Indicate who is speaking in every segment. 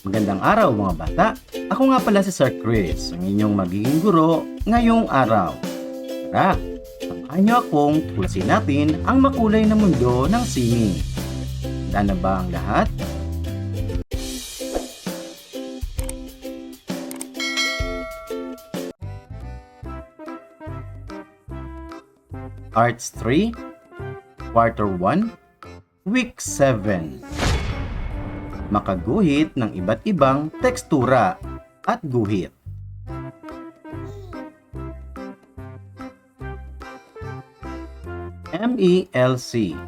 Speaker 1: Magandang araw mga bata. Ako nga pala si Sirkriz, ang inyong magiging guro ngayong araw. Tara, samahan niyo akong tuklasin natin ang makulay na mundo ng sining. Handa na ba ang lahat? Arts 3, Quarter 1, Week 7. Makaguhit ng iba't ibang tekstura at guhit. MELC.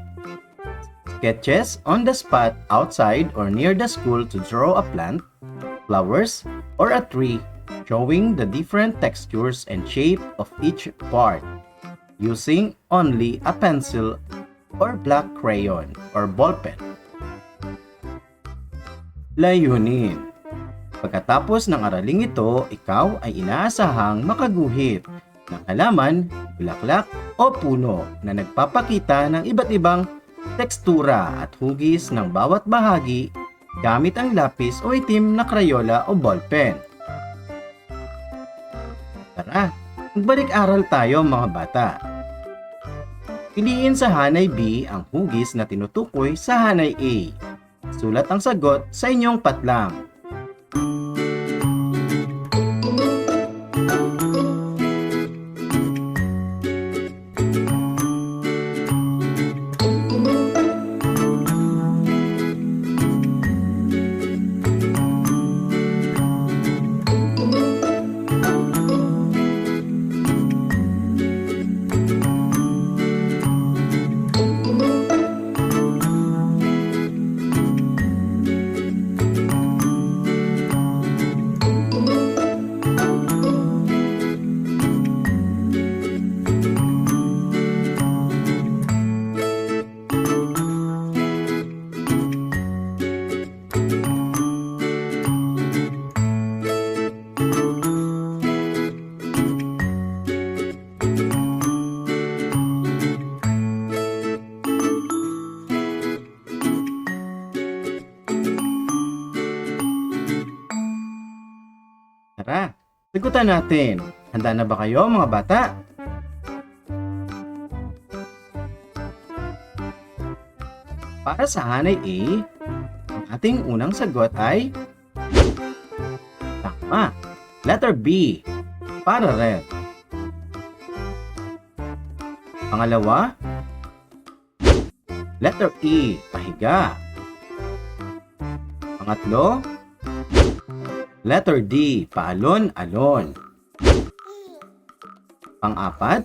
Speaker 1: Sketches on the spot outside or near the school to draw a plant, flowers, or a tree, showing the different textures and shape of each part, using only a pencil or black crayon or ballpen. Layunin. Pagkatapos ng araling ito, ikaw ay inaasahang makaguhit ng halaman, bulaklak o puno na nagpapakita ng iba't ibang tekstura at hugis ng bawat bahagi gamit ang lapis o itim na krayola o ballpen. Tara, magbalik aral tayo mga bata. Piliin sa hanay B ang hugis na tinutukoy sa hanay A. Sulat ang sagot sa inyong patlang. Tara, sagutan natin. Handa na ba kayo mga bata? Para sa hanay A, ang ating unang sagot ay tama. Letter B, para red. Pangalawa, letter E, pahiga. Pangatlo, letter D, paalon-alon. Pang-apat,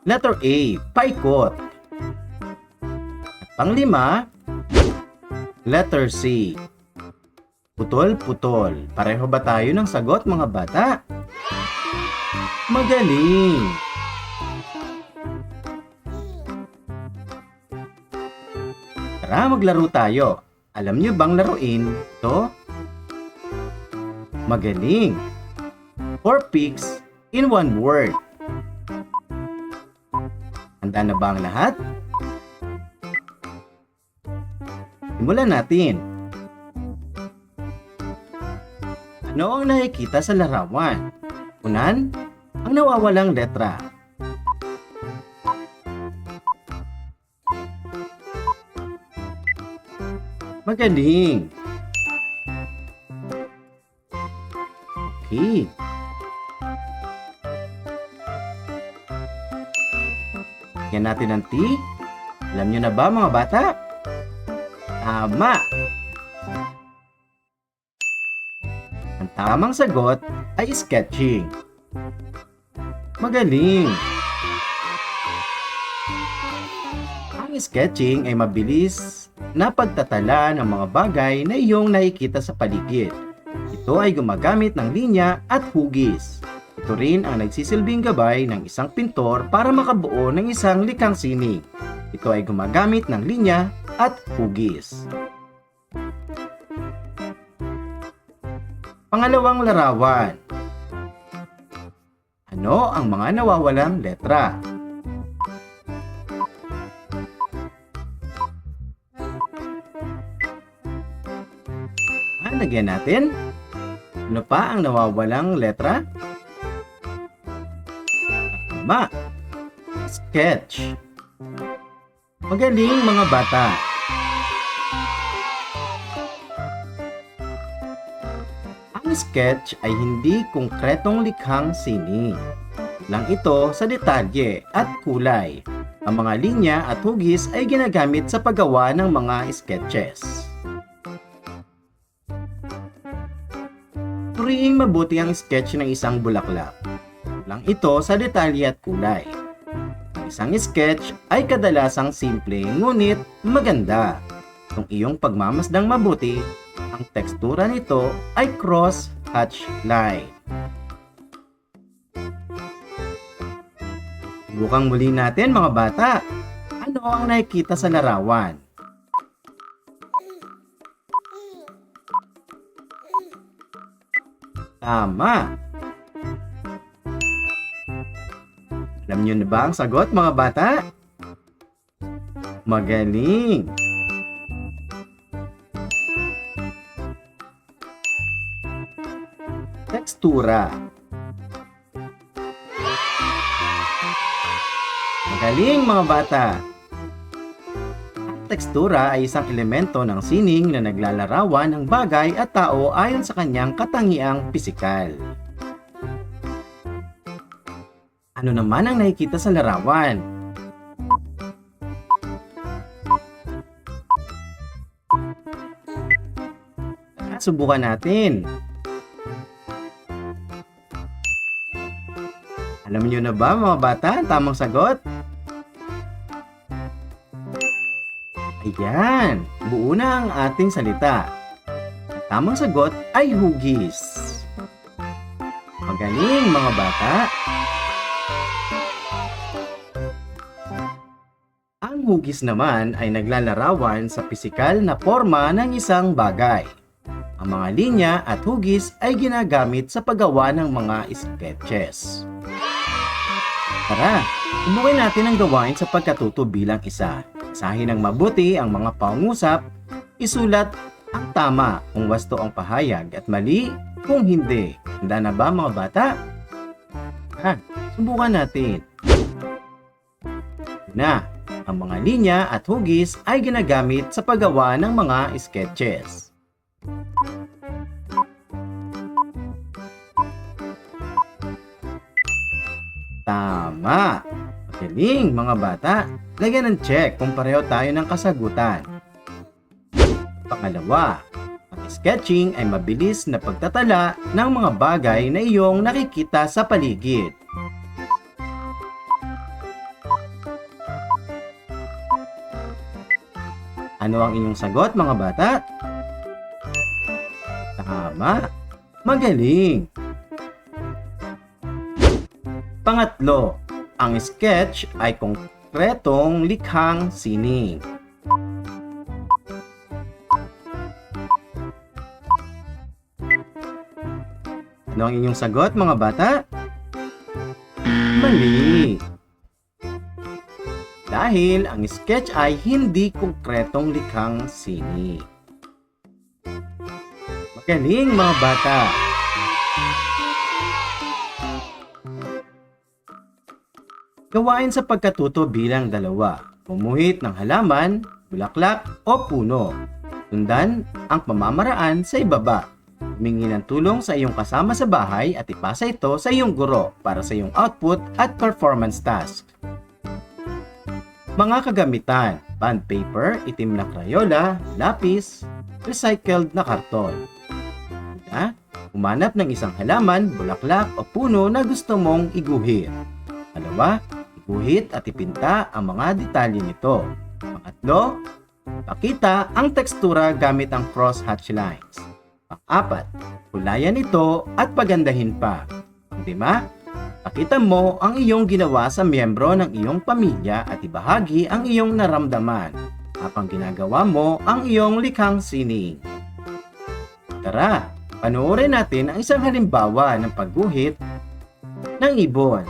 Speaker 1: letter A, paikot. At panglima, letter C, putol-putol. Pareho ba tayo ng sagot mga bata? Magaling! Tara, maglaro tayo. Alam niyo bang laruin ito? Magaling! 4 pics in 1 word. Handa na ba ang lahat? Simulan natin. Ano ang nakikita sa larawan? Unan, ang nawawalang letra. Magaling! Okay. Yan natin ang T. Alam nyo na ba mga bata? Tama! Ang tamang sagot ay sketching. Magaling! Ang sketching ay mabilis na pagtatala ng mga bagay na iyong nakikita sa paligid. Ito ay gumagamit ng linya at hugis. Ito rin ang nagsisilbing gabay ng isang pintor para makabuo ng isang likhang sining. Ito ay gumagamit ng linya at hugis. Pangalawang larawan. Ano ang mga nawawalang letra? lagyan natin. Ano pa ang nawawalang letra? Tama. Sketch. Magaling mga bata. Ang sketch ay hindi konkretong likhang sining. Lang ito sa detalye at kulay. Ang mga linya at hugis ay ginagamit sa paggawa ng mga sketches. Puriing mabuti ang sketch ng isang bulaklak. Lang ito sa detalye at kulay. Ang isang sketch ay kadalasang simple ngunit maganda. Kung iyong pagmamasdang mabuti, ang tekstura nito ay cross-hatch line. Subukan muli natin mga bata. Ano ang nakikita sa larawan? Tama. Alam niyo na ba ang sagot mga bata? Magaling! Tekstura. Magaling mga bata! Ang tekstura ay isang elemento ng sining na naglalarawan ng bagay at tao ayon sa kanyang katangiang pisikal. Ano naman ang nakikita sa larawan? Subukan natin. Alam niyo na ba mga bata ang tamang sagot? Ayan, buo na ang ating salita. Ang tamang sagot ay hugis. Magaling mga bata. Ang hugis naman ay naglalarawan sa pisikal na forma ng isang bagay. Ang mga linya at hugis ay ginagamit sa paggawa ng mga sketches. Tara, subukan natin ang gawain sa pagkatuto bilang isa. Basahin ng mabuti ang mga pangusap, isulat ang tama kung wasto ang pahayag at mali kung hindi. Handa na ba mga bata? Subukan natin. Una, ang mga linya at hugis ay ginagamit sa paggawa ng mga sketches. Tama! Magaling mga bata! Lagyan ng check kung pareho tayo ng kasagutan. Pangalawa, ang sketching ay mabilis na pagtatala ng mga bagay na iyong nakikita sa paligid. Ano ang inyong sagot mga bata? Tama! Magaling! Pangatlo, ang sketch ay konkretong likhang sining. Ano ang inyong sagot mga bata? Mali! Dahil ang sketch ay hindi konkretong likhang sining. Magaling mga bata! Gawain sa pagkatuto bilang 2. Gumuhit ng halaman, bulaklak o puno. Sundan ang pamamaraan sa ibaba. Humingi ng tulong sa iyong kasama sa bahay at ipasa ito sa iyong guro para sa iyong output at performance task. Mga kagamitan: bond paper, itim na crayola, lapis, recycled na karton. Humanap ng isang halaman, bulaklak o puno na gusto mong iguhit. 2. Guhit at ipinta ang mga detalye nito. 3. Pakita ang tekstura gamit ang cross-hatch lines. 4. Kulayan ito at pagandahin pa. 5. Pakita mo ang iyong ginawa sa miyembro ng iyong pamilya at ibahagi ang iyong naramdaman habang ginagawa mo ang iyong likhang sining. Tara, panoorin natin ang isang halimbawa ng pagguhit ng ibon.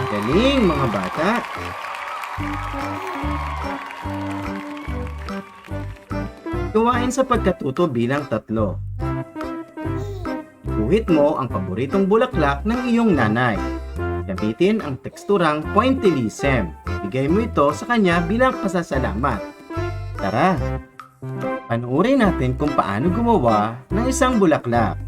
Speaker 1: Galing mga bata! Gawain sa pagkatuto bilang 3. Guhit mo ang paboritong bulaklak ng iyong nanay. Gamitin ang teksturang Pointillism. Ibigay mo ito sa kanya bilang pasasalamat. Tara, panoorin natin kung paano gumawa ng isang bulaklak.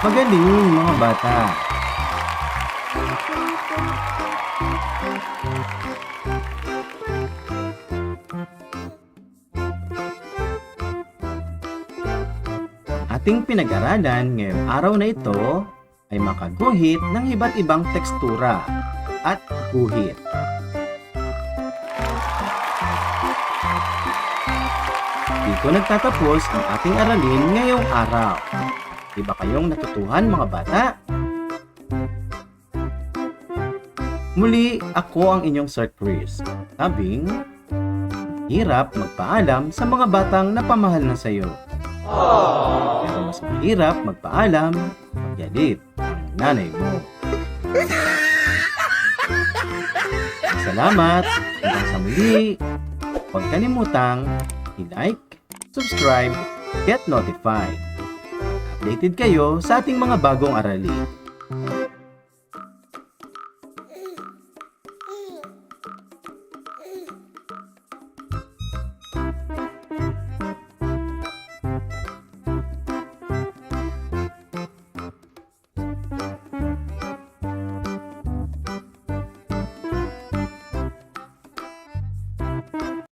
Speaker 1: Magaling mga bata! Ating pinag-aralan ngayong araw na ito ay makaguhit ng iba't ibang tekstura at guhit. Dito nagtatapos ang ating aralin ngayong araw. Di ba kayong natutuhan mga bata? Muli, ako ang inyong Sirkriz. Sabing, hirap magpaalam sa mga batang napamahal na sa'yo. Pero mas mahirap magpaalam pag galit ang nanay mo. Salamat! Hanggang sa muli! Huwag kalimutang i-like, subscribe, get notified. Updated kayo sa ating mga bagong aralin.